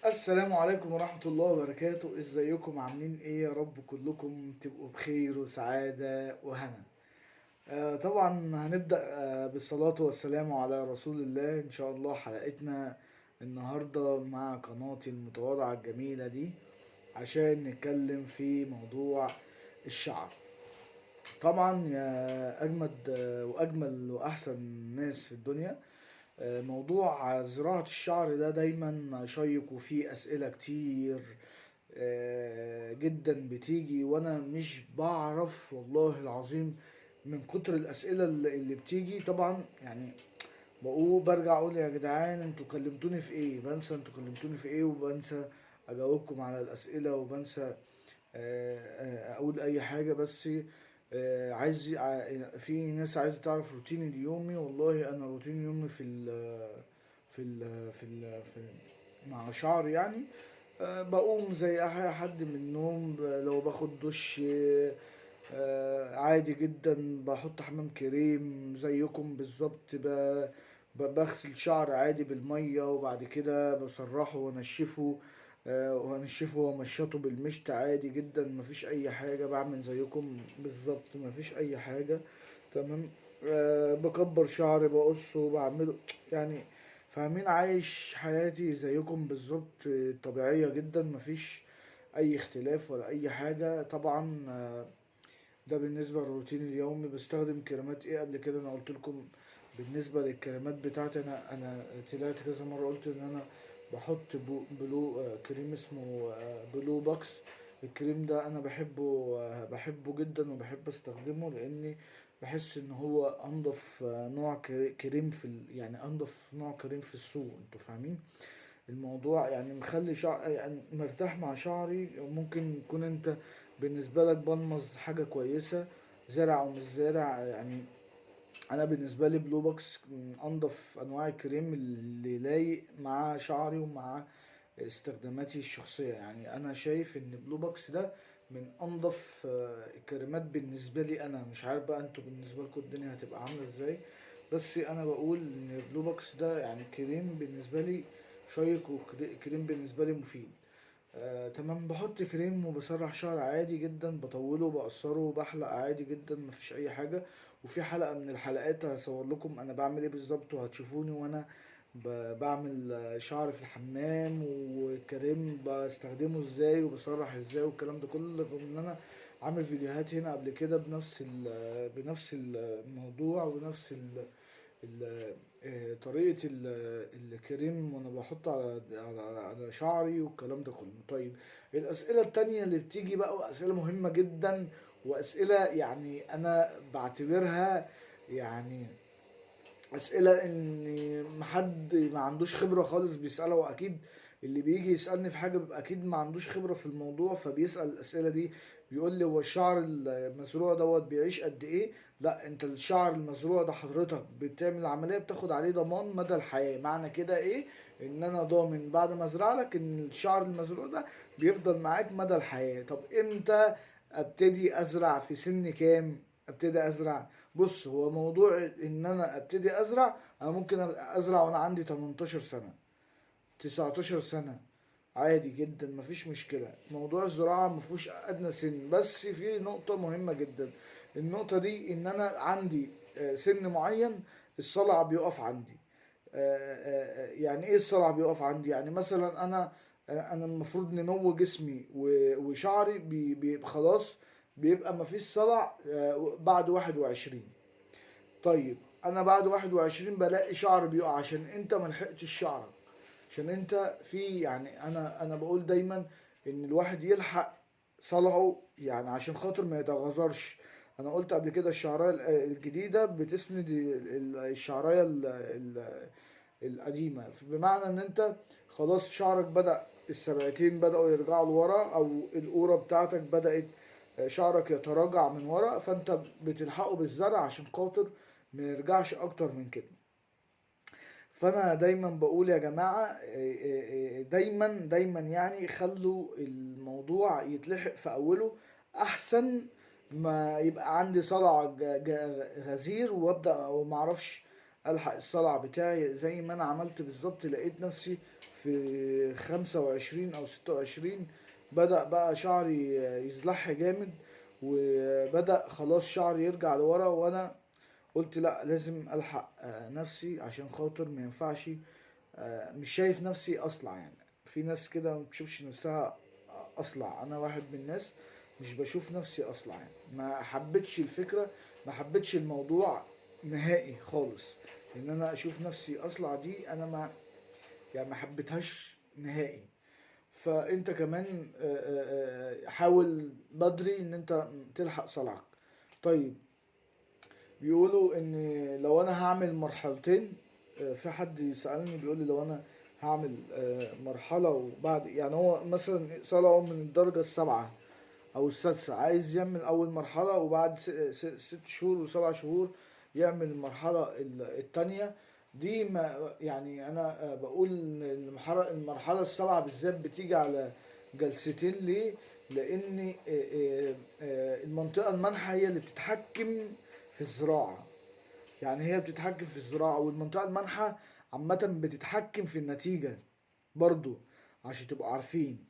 السلام عليكم ورحمة الله وبركاته. ازيكم عاملين ايه؟ يا رب كلكم تبقوا بخير وسعادة وهنا. طبعا هنبدأ بالصلاة والسلام على رسول الله. ان شاء الله حلقتنا النهاردة مع قناتي المتواضعة الجميلة دي عشان نتكلم في موضوع الشعر. طبعا يا أجمد وأجمل وأحسن ناس في الدنيا، موضوع زراعة الشعر ده دايما شيق وفيه أسئلة كتير جدا بتيجي، وأنا مش بعرف والله العظيم من كتر الأسئلة اللي بتيجي. طبعا يعني بقول برجع أقول يا جدعان انتوا كلمتوني في ايه، بنسى انتوا كلمتوني في ايه، وبنسى أجاوبكم على الأسئلة، وبنسى أقول أي حاجة. بس عايز في ناس عايزة تعرف روتيني اليومي. والله أنا روتيني يومي في مع شعري يعني. بقوم زي أي حد من النوم، لو باخد دش عادي جدا، بحط حمام كريم زيكم بالظبط. بغسل شعر عادي بالمية، وبعد كده بسرحه وانشفه، وانشفه وامشطه بالمشط عادي جدا، مفيش اي حاجة. بعمل زيكم بالظبط، مفيش اي حاجة. تمام. بكبر شعري، بقصه، بعمله يعني. فاهمين؟ عايش حياتي زيكم بالظبط، طبيعية جدا، مفيش اي اختلاف ولا اي حاجة. طبعا ده بالنسبة للروتين اليومي. بستخدم كريمات ايه؟ قبل كده انا قلت لكم بالنسبة للكريمات بتاعتي. انا طلعت كذا مرة قلت ان انا بحط بلو كريم اسمه بلو باكس. الكريم ده انا بحبه، بحبه جدا وبحب استخدمه، لاني بحس ان هو انضف نوع كريم يعني انضف نوع كريم في السوق. انتوا فاهمين الموضوع؟ يعني مخلي شعر يعني مرتاح مع شعري. ممكن يكون انت بالنسبة لك بلمظ حاجة كويسة، زارع او مش زارع يعني. انا بالنسبة لي بلو بوكس من انضف انواع الكريم اللي لايق مع شعري ومع استخداماتي الشخصية. يعني انا شايف ان بلو بوكس ده من انضف الكريمات بالنسبة لي. انا مش عارف بقى انتوا بالنسبة لكم الدنيا هتبقى عاملة ازاي، بس انا بقول ان بلو بوكس ده يعني كريم بالنسبة لي شيق، وكريم بالنسبة لي مفيد. تمام. بحط كريم وبسرح شعر عادي جدا، بطوله وبقصره وبحلق عادي جدا، مفيش اي حاجة. وفي حلقة من الحلقات هصور لكم انا بعمل ايه بالظبط، وهتشوفوني وانا بعمل شعر في الحمام، والكريم بستخدمه ازاي وبسرح ازاي والكلام ده كله. رغم ان انا عامل فيديوهات هنا قبل كده بنفس الموضوع ونفس طريقة الكريم، وانا بحطه على شعري والكلام ده كله. طيب، الأسئلة التانية اللي بتيجي بقى أسئلة مهمة جدا، وأسئلة يعني أنا بعتبرها يعني أسئلة إن محد ما عندوش خبرة خالص بيسألها. وأكيد اللي بيجي يسألني في حاجة بيبقى أكيد ما عندوش خبرة في الموضوع، فبيسأل الأسئلة دي. بيقول لي هو الشعر المزروع دوت بيعيش قد إيه؟ لا، أنت الشعر المزروع ده حضرتك بتعمل عملية بتاخد عليه ضمان مدى الحياة. معنى كده إيه؟ إن أنا ضامن بعد ما أزرع لك إن الشعر المزروع ده بيفضل معاك مدى الحياة. طب إمتى أبتدي أزرع؟ في سن كام أبتدي أزرع؟ بص، هو موضوع ان انا ابتدي ازرع، انا ممكن ازرع وانا عندي 18 سنة، 19 سنة، عادي جدا، مفيش مشكلة. موضوع الزراعة مفهوش ادنى سن. بس في نقطة مهمة جدا، النقطة دي ان انا عندي سن معين الصلع بيقف عندي. يعني ايه الصلع بيقف عندي؟ يعني مثلا انا المفروض نمو جسمي وشعري خلاص بيبقى مفيش صلع بعد 21. طيب، انا بعد 21 بلاقي شعر بيقع عشان انت ملحقتش شعرك، عشان انت في يعني انا بقول دايما ان الواحد يلحق صلعه يعني عشان خاطر ما يتغاظرش. انا قلت قبل كده الشعرايه الجديده بتسند الشعرايه القديمه، بمعنى ان انت خلاص شعرك بدأ، السبعتين بدأوا يرجعوا لورا، او القورة بتاعتك بدأت شعرك يتراجع من ورا، فانت بتلحقه بالزرع عشان خاطر ما يرجعش اكتر من كده. فانا دايما بقول يا جماعة دايما دايما يعني خلوا الموضوع يتلحق في اوله، احسن ما يبقى عندي صلع غزير وابدا او ما اعرفش الحق الصلع بتاعي زي ما انا عملت بالظبط. لقيت نفسي في 25 او 26 بدأ بقى شعري يزلح جامد، وبدأ خلاص شعري يرجع لورا، وانا قلت لا لازم الحق نفسي عشان خاطر ما ينفعش. مش شايف نفسي اصلع يعني. في ناس كده ما بتشوفش نفسها اصلع، انا واحد من الناس مش بشوف نفسي اصلع يعني. ما حبيتش الفكرة، ما حبيتش الموضوع نهائي خالص. ان انا اشوف نفسي اصلع دي انا ما يعني ما حبيتهاش نهائي. فانت كمان حاول بدري ان انت تلحق صلعك. طيب، بيقولوا ان لو انا هعمل مرحلتين، في حد سألني بيقول لي لو انا هعمل مرحلة وبعد، يعني هو مثلا صلعه من الدرجة السابعة او السادسة، عايز يعمل اول مرحلة وبعد 6 شهور و7 شهور يعمل المرحلة التانية. دي ما يعني انا بقول إن المرحلة السابعة بالذات بتيجي على جلستين. ليه؟ لان المنطقة المنحة هي اللي بتتحكم في الزراعة. يعني هي بتتحكم في الزراعة، والمنطقة المنحة عامة بتتحكم في النتيجة برضو، عشان تبقوا عارفين.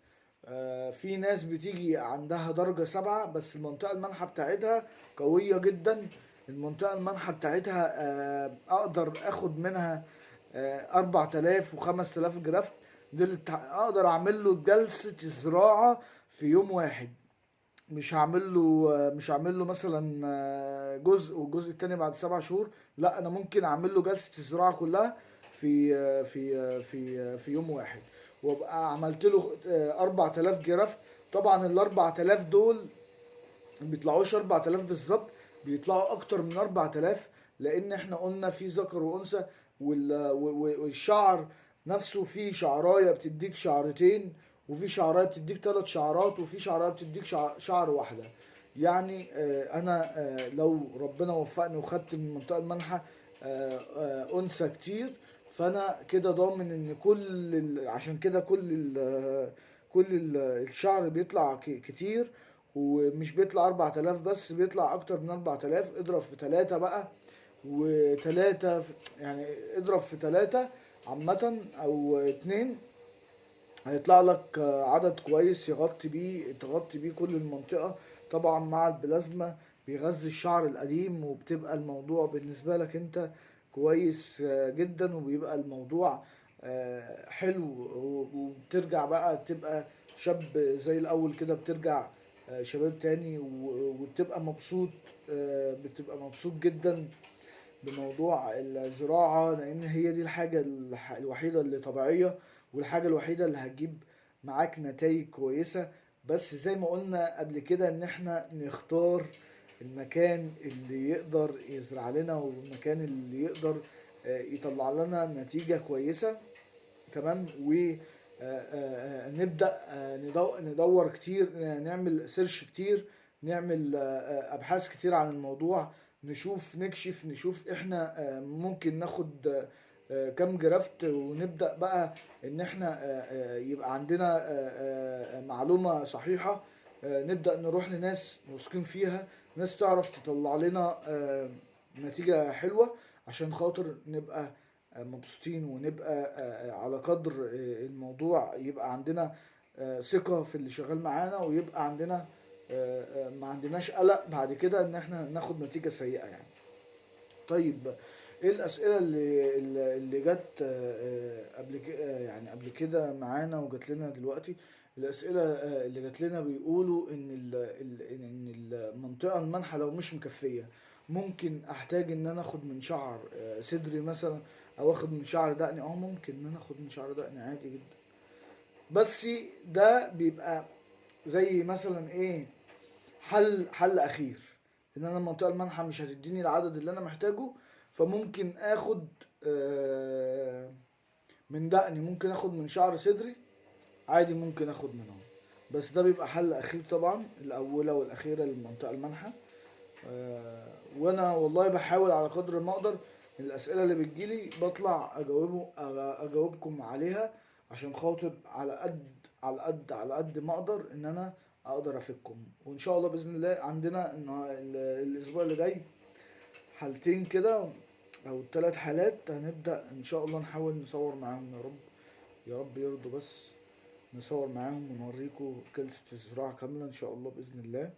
في ناس بتيجي عندها درجة سبعة بس المنطقة المنحة بتاعتها قوية جدا. المنطقة المنحة بتاعتها أقدر أخد منها 4000 و5000 جرافت. دي اللي أقدر أعمل له جلسة زراعة في يوم واحد. مش هعمل له مثلا جزء والجزء التاني بعد 7 شهور. لا، انا ممكن اعمل له جلسة الزراعة كلها في يوم واحد، وابقى عملت له 4000 جرافت. طبعا ال 4000 دول ما بيطلعوش 4000 بالظبط، بيطلعوا اكتر من 4000، لان احنا قلنا في ذكر وانثى. والشعر نفسه في شعرايه بتديك شعرتين، وفي شعرايه بتديك 3 شعرات، وفي شعرايه بتديك شعر واحده. يعني انا لو ربنا وفقني وخدت من المنطقه المنحه انثى كتير، فانا كده ضامن ان عشان كده الشعر بيطلع كتير. ومش بيطلع 4000 بس، بيطلع اكتر من 4000. اضرب في 3 بقى، وتلاتة يعني اضرب في 3 عامة او 2، هيطلع لك عدد كويس تغطي بيه كل المنطقة. طبعا مع البلازما بيغذي الشعر القديم، وبتبقى الموضوع بالنسبة لك انت كويس جدا، وبيبقى الموضوع حلو. وبترجع بقى تبقى شاب زي الاول كده، بترجع شباب تاني، وبتبقى مبسوط. بتبقى مبسوط جدا بموضوع الزراعة، لأن هي دي الحاجة الوحيدة اللي طبيعية، والحاجة الوحيدة اللي هتجيب معاك نتائج كويسة. بس زي ما قلنا قبل كده إن احنا نختار المكان اللي يقدر يزرع لنا، والمكان اللي يقدر يطلع لنا نتيجة كويسة. تمام. ونبدأ ندور كتير، نعمل سيرش كتير، نعمل أبحاث كتير عن الموضوع، نشوف احنا ممكن ناخد كام جرافت، ونبدأ بقى ان احنا يبقى عندنا معلومة صحيحة. نبدأ نروح لناس واثقين فيها، ناس تعرف تطلع لنا نتيجة حلوة، عشان خاطر نبقى مبسوطين، ونبقى على قدر الموضوع، يبقى عندنا ثقة في اللي شغال معانا، ويبقى عندنا ما عندناش قلق بعد كده ان احنا ناخد نتيجة سيئة يعني. طيب، ايه الاسئلة اللي جت قبل كده، يعني قبل كده معانا وجات لنا دلوقتي؟ الاسئلة اللي جات لنا بيقولوا ان المنطقة المنحة لو مش مكفية، ممكن احتاج ان انا اخد من شعر صدري مثلا، او اخد من شعر دقني. ممكن ان انا اخد من شعر دقني عادي جدا، بس ده بيبقى زي مثلا ايه، حل اخير. ان انا المنطقه المانحه مش هتديني العدد اللي انا محتاجه، فممكن اخد من دقني، ممكن اخد من شعر صدري عادي، ممكن اخد منهم. بس ده بيبقى حل اخير طبعا، الاولى والاخيره للمنطقه المانحه. وانا والله بحاول على قدر ما اقدر. الاسئله اللي بتجيلي بطلع اجاوبكم عليها، عشان خاطر على قد ما اقدر ان انا اقدر افيدكم. وان شاء الله باذن الله عندنا الاسبوع اللي جاي حالتين كده او الثلاث حالات هنبدأ ان شاء الله نحاول نصور معاهم، يا رب يا رب يرضوا بس. نصور معاهم ونوريكم جلسة الزراعة كاملة ان شاء الله بإذن الله،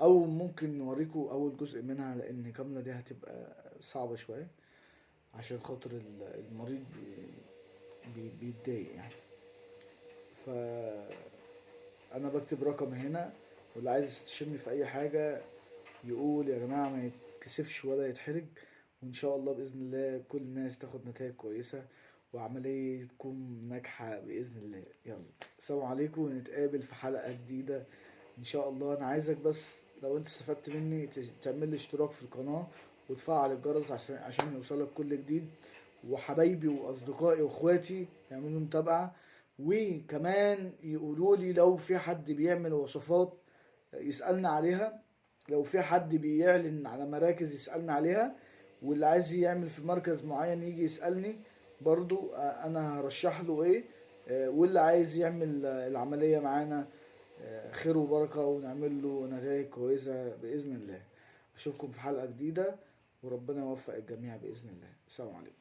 او ممكن نوريكم اول جزء منها، لان كاملة دي هتبقى صعبة شوية عشان خاطر المريض بيتضايق يعني. فانا بكتب رقم هنا، واللي عايز يستشيرني في اي حاجة يقول يا جماعة، ما يتكسفش ولا يتحرج. وإن شاء الله بإذن الله كل الناس تاخد نتائج كويسة، وعملية تكون ناجحة بإذن الله. يلا، السلام عليكم، ونتقابل في حلقة جديدة إن شاء الله. أنا عايزك بس لو أنت استفدت مني تعمل لي اشتراك في القناة وتفعل الجرس عشان يوصلك كل جديد. وحبايبي وأصدقائي وإخواتي يعملوا متابعة، وكمان يقولوا لي لو في حد بيعمل وصفات يسألنا عليها، لو في حد بيعلن على مراكز يسألنا عليها، واللي عايز يعمل في مركز معين يجي يسألني برضو، انا هرشح له ايه. واللي عايز يعمل العملية معانا، خير وبركة، ونعمل له نتائج كويسة بإذن الله. اشوفكم في حلقة جديدة، وربنا يوفق الجميع بإذن الله. السلام عليكم.